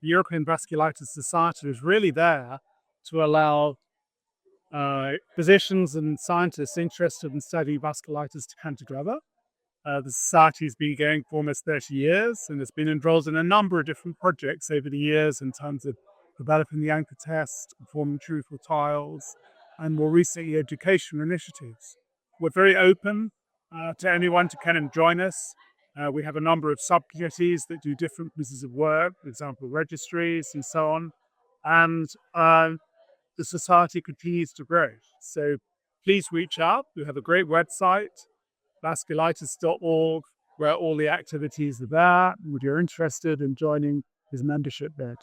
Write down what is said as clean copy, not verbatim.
the European Vasculitis Society is really there to allow physicians and scientists interested in studying vasculitis to come together. The society has been going for almost 30 years and has been involved in a number of different projects over the years in terms of developing the anchor test, performing truthful trials, and more recently, education initiatives. We're very open to anyone to come and join us. We have a number of subcommittees that do different pieces of work, for example, registries and so on. And the society continues to grow. So please reach out. We have a great website, vasculitis.org, where all the activities are there. If you're interested in joining, there's membership there.